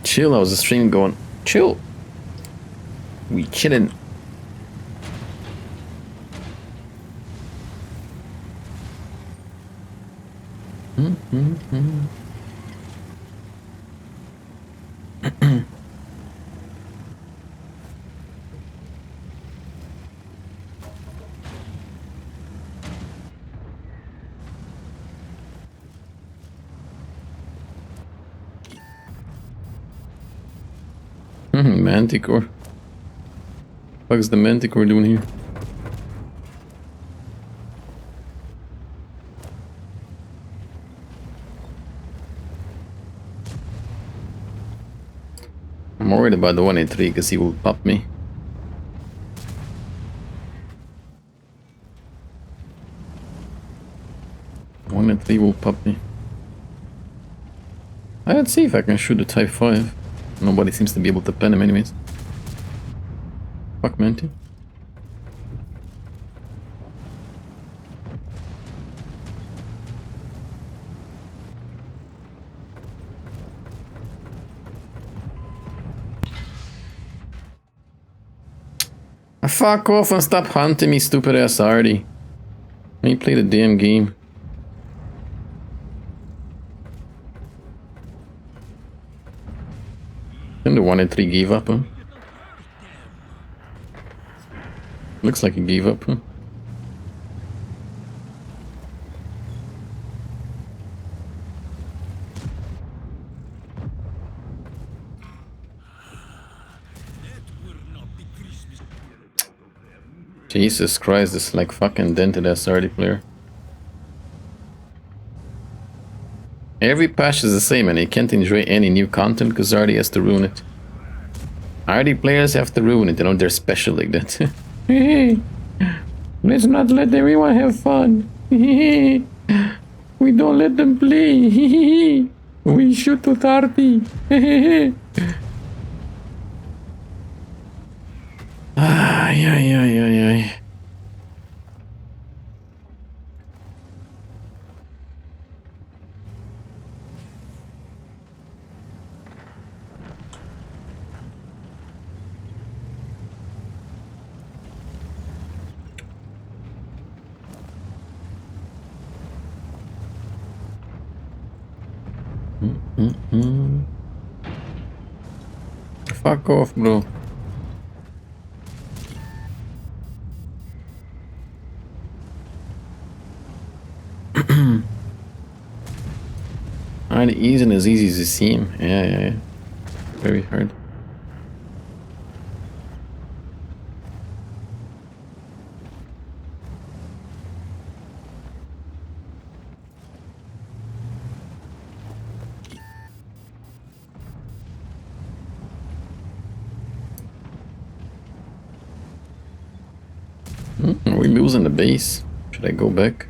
Chill, I was a stream going, chill. We chillin'. Manticore. What is the Manticore doing here? I'm worried about the 183 because he will pop me. One and three will pop me. Let's see if I can shoot the Type 5. Nobody seems to be able to pen him anyways. Fuck, Manty. Fuck off and stop hunting me, stupid ass Artie. Let me play the damn game. And the 1 and 3 gave up, huh? Looks like he gave up, huh? Jesus Christ, this is like fucking dented ass Artie player. Every patch is the same and you can't enjoy any new content because Artie has to ruin it. Artie players have to ruin it, you know, they're special like that. Hey, let's not let everyone have fun. We don't let them play. We shoot with Artie. Ay, ay, ay, ay, ay. Fuck off, bro. It isn't as easy as it seems. Yeah. Very hard. Are we losing the base? Should I go back?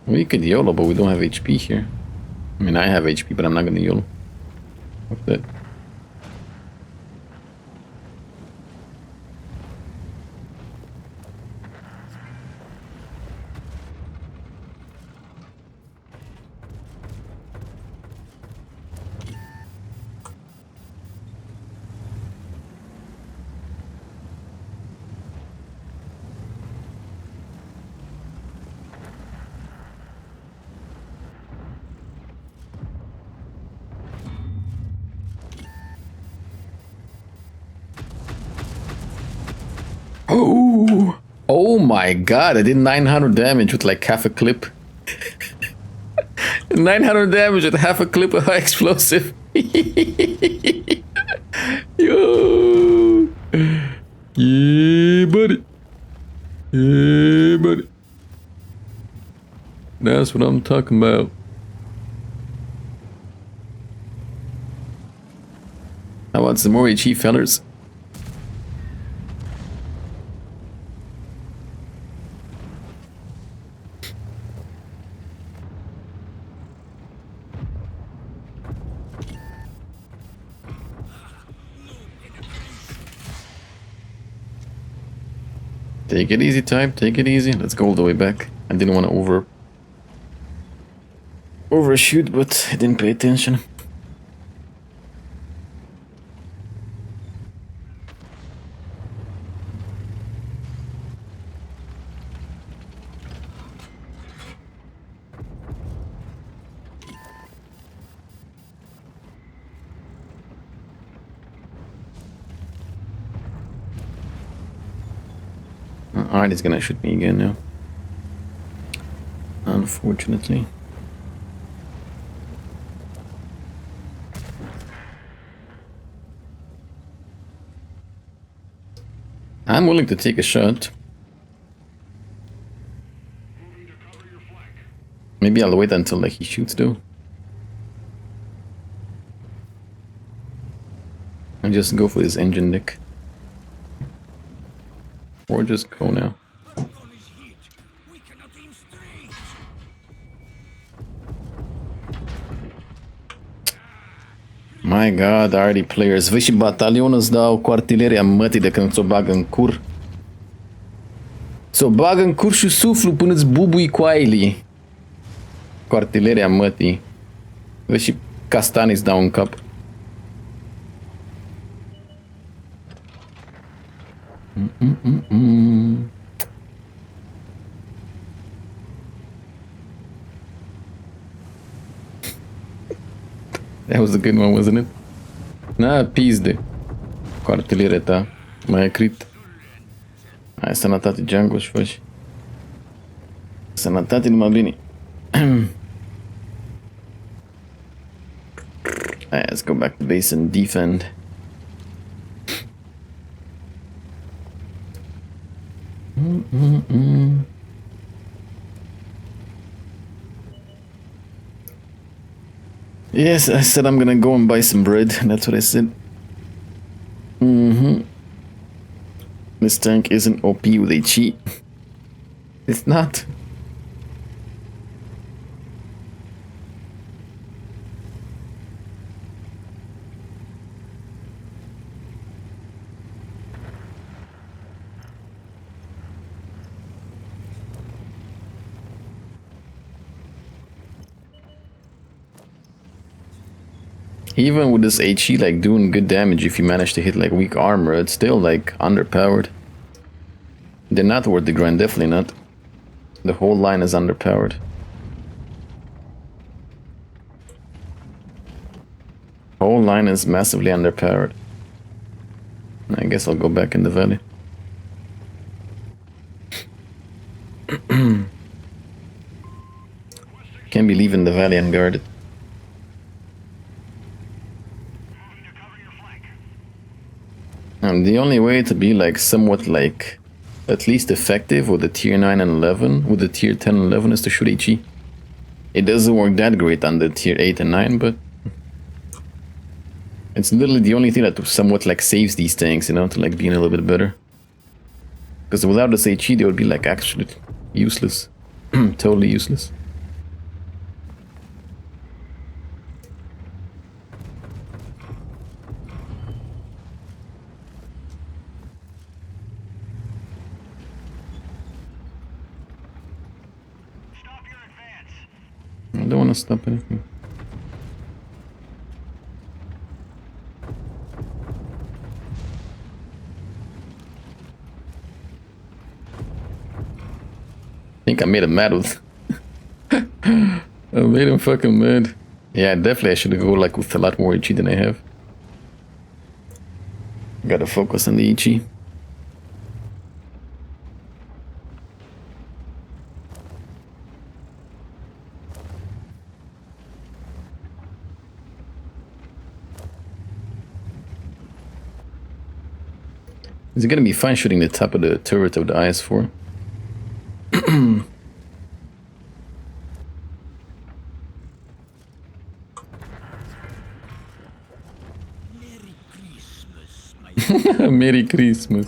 We could YOLO, but we don't have HP here. I mean, I have HP, but I'm not gonna YOLO. Fuck that. Oh my god, I did 900 damage with like half a clip. 900 damage at half a clip of high explosive. Yo. Yeah, buddy. Yeah, buddy. That's what I'm talking about. How about some more HE, fellers? Take it easy, type. Take it easy. Let's go all the way back. I didn't want to overshoot, but I didn't pay attention. Alright, he's gonna shoot me again now. Unfortunately. I'm willing to take a shot. Maybe I'll wait until like he shoots though. And just go for this engine nick. Or just go now. My god, already players. Vezi și batalionul îți dau cu artileria mătii de când ți-o bagă în cur. Ți-o bagă în cur și suflu până îți bubui coailii. Cu artileria mătii. Vezi și castanii îți dau în cap. That was a good one, wasn't it? Na, pizde. Cu artileria ta. Mai e crit. Hai, sănătate, Django, și faci. Sănătate numai bine. Alright, let's go back to base and defend. Yes, I said I'm gonna go and buy some bread. That's what I said. This tank isn't OP with a cheat. It's not. Even with this HE like doing good damage, if you manage to hit like weak armor, it's still like underpowered. They're not worth the grind, definitely not. The whole line is underpowered. Whole line is massively underpowered. I guess I'll go back in the valley. Can't be leaving the valley unguarded. And the only way to be like somewhat like at least effective with the tier 9 and 11, with the tier 10 and 11, is to shoot HE. It doesn't work that great on the tier 8 and 9, but it's literally the only thing that somewhat like saves these tanks, you know, to like being a little bit better. Because without this HE, they would be like actually useless. Totally useless. I don't want to stop anything. I think I made him mad with. I made him fucking mad. Yeah, definitely I should go like with a lot more HE than I have. Gotta focus on the HE. Is it gonna be fine shooting the top of the turret of the IS-4? Merry Christmas.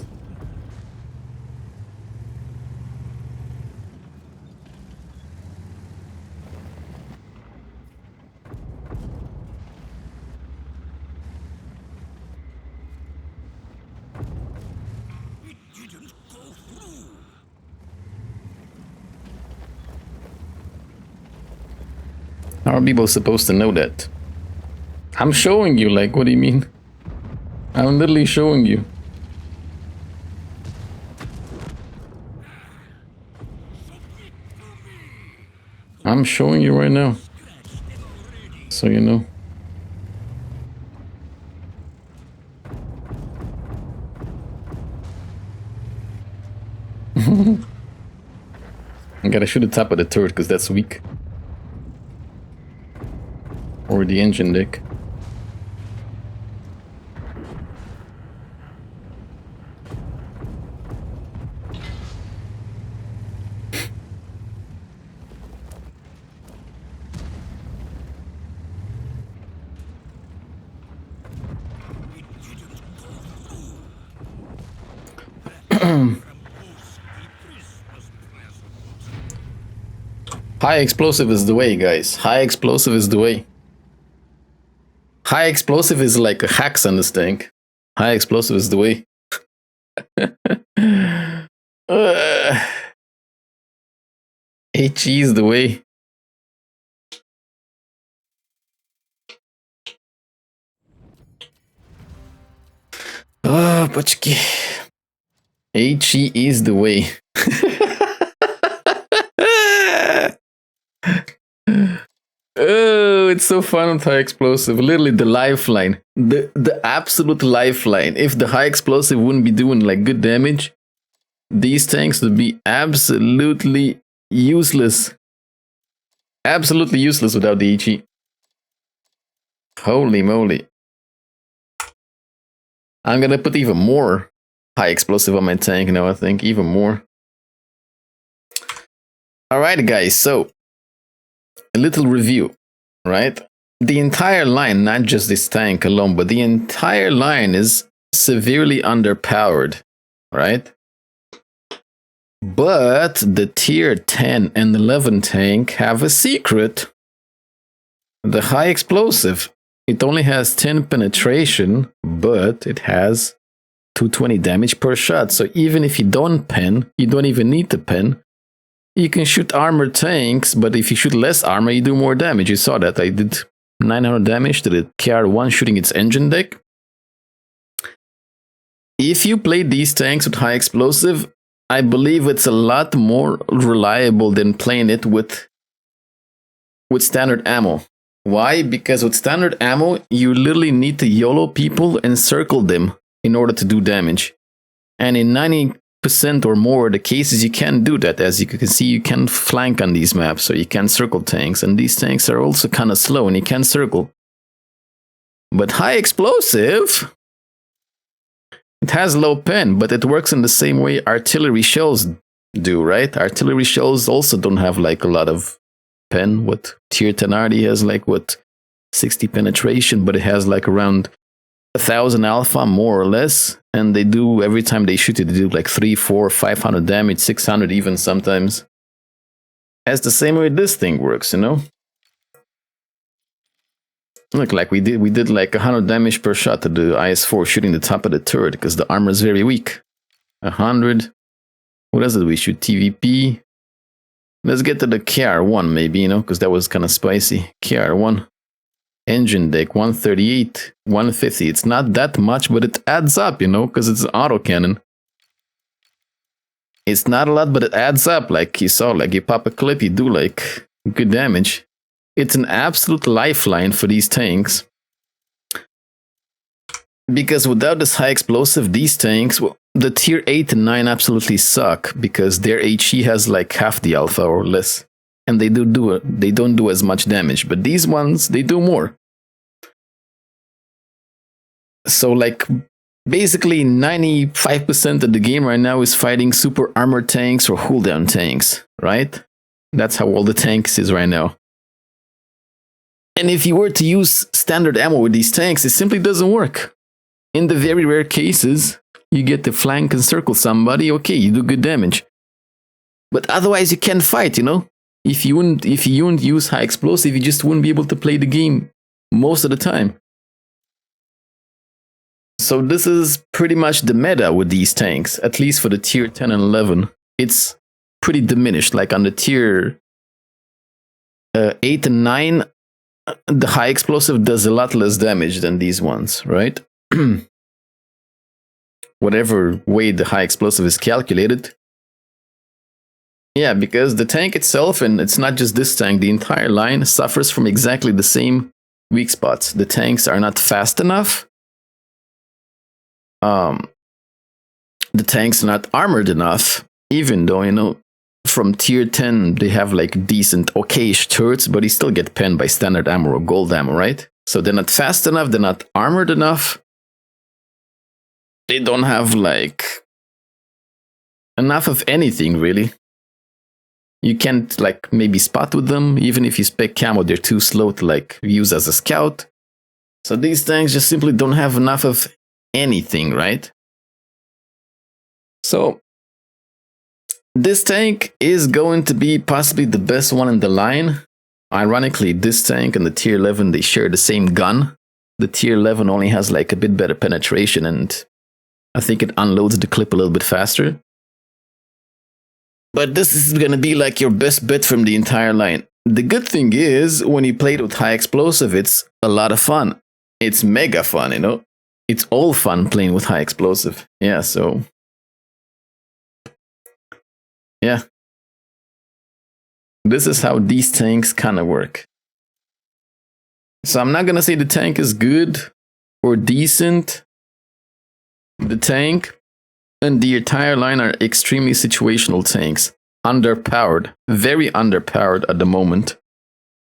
How are people supposed to know that? I'm showing you, like, what do you mean? I'm literally showing you. I'm showing you right now. So you know. I gotta shoot the top of the turret because that's weak. Or the engine deck. High explosive is the way, guys. High explosive is the way. High explosive is like a hacks on this tank. High explosive is the way. HE is the way. Oh, Pachki. HE is the way. Oh, it's so fun with high explosive. Literally the lifeline. The absolute lifeline. If the high explosive wouldn't be doing like good damage, these tanks would be absolutely useless. Absolutely useless without the HE. Holy moly. I'm gonna put even more high explosive on my tank now, I think. Even more. Alright guys, so a little review, right? The entire line, not just this tank alone, but the entire line is severely underpowered, right? But the tier 10 and 11 tank have a secret. The high explosive, it only has 10 penetration, but it has 220 damage per shot. So even if you don't pen, you don't even need to pen. You can shoot armored tanks, but if you shoot less armor, you do more damage. You saw that. I did 900 damage to the KR-1 shooting its engine deck. If you play these tanks with high explosive, I believe it's a lot more reliable than playing it with standard ammo. Why? Because with standard ammo, you literally need to YOLO people and circle them in order to do damage. And in 90% or more of the cases, you can't do that. As you can see, you can flank on these maps, so you can circle tanks. And these tanks are also kind of slow, and you can circle. But high explosive, it has low pen, but it works in the same way artillery shells do, right? Artillery shells also don't have like a lot of pen. What tier 10 already has like what 60 penetration, but it has like around 1,000 alpha more or less, and they do every time they shoot it, they do like 300, 400, 500 damage, 600 even sometimes. That's the same way this thing works, you know. Look, like we did like 100 damage per shot to the IS-4 shooting the top of the turret because the armor is very weak. 100. What else did we shoot? TVP. Let's get to the KR-1 maybe, you know, because that was kind of spicy. KR-1. Engine deck, 138, 150. It's not that much, but it adds up, you know, because it's an autocannon. It's not a lot, but it adds up. Like you saw, like you pop a clip, you do like good damage. It's an absolute lifeline for these tanks. Because without this high explosive, these tanks, well, the tier 8 and 9 absolutely suck because their HE has like half the alpha or less. And they don't do as much damage, but these ones, they do more. So like basically 95% of the game right now is fighting super armored tanks or hull down tanks, right? That's how all the tanks is right now. And if you were to use standard ammo with these tanks, it simply doesn't work. In the very rare cases, you get to flank and circle somebody, okay, you do good damage. But otherwise you can't fight, you know? If you wouldn't use high explosive, you just wouldn't be able to play the game most of the time. So this is pretty much the meta with these tanks, at least for the tier 10 and 11. It's pretty diminished, like on the tier 8 and 9, the high explosive does a lot less damage than these ones, right? Whatever way the high explosive is calculated. Yeah, because the tank itself, and it's not just this tank, the entire line suffers from exactly the same weak spots. The tanks are not fast enough. The tanks are not armored enough, even though, you know, from tier 10 they have like decent okayish turrets, but you still get penned by standard ammo or gold ammo, right? So they're not fast enough, they're not armored enough. They don't have like enough of anything, really. You can't like maybe spot with them, even if you spec camo, they're too slow to like use as a scout. So these tanks just simply don't have enough of anything, right? So this tank is going to be possibly the best one in the line. Ironically, this tank and the tier 11, they share the same gun. The tier 11 only has like a bit better penetration, and I think it unloads the clip a little bit faster. But this is going to be like your best bet from the entire line. The good thing is, when you play it with high explosive, it's a lot of fun. It's mega fun, you know? It's all fun playing with high explosive. Yeah, so... yeah. This is how these tanks kind of work. So I'm not going to say the tank is good or decent. The tank and the entire line are extremely situational tanks. Underpowered. Very underpowered at the moment.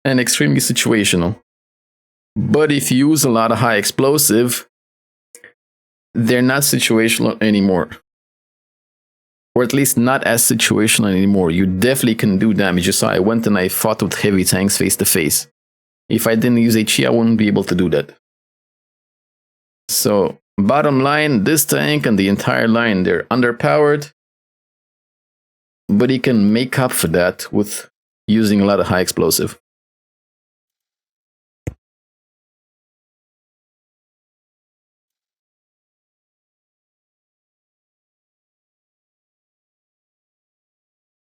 And extremely situational. But if you use a lot of high explosive, they're not situational anymore. Or at least not as situational anymore. You definitely can do damage. You saw I went and I fought with heavy tanks face to face. If I didn't use HE, I wouldn't be able to do that. So, bottom line, this tank and the entire line, they're underpowered. But you can make up for that with using a lot of high explosive.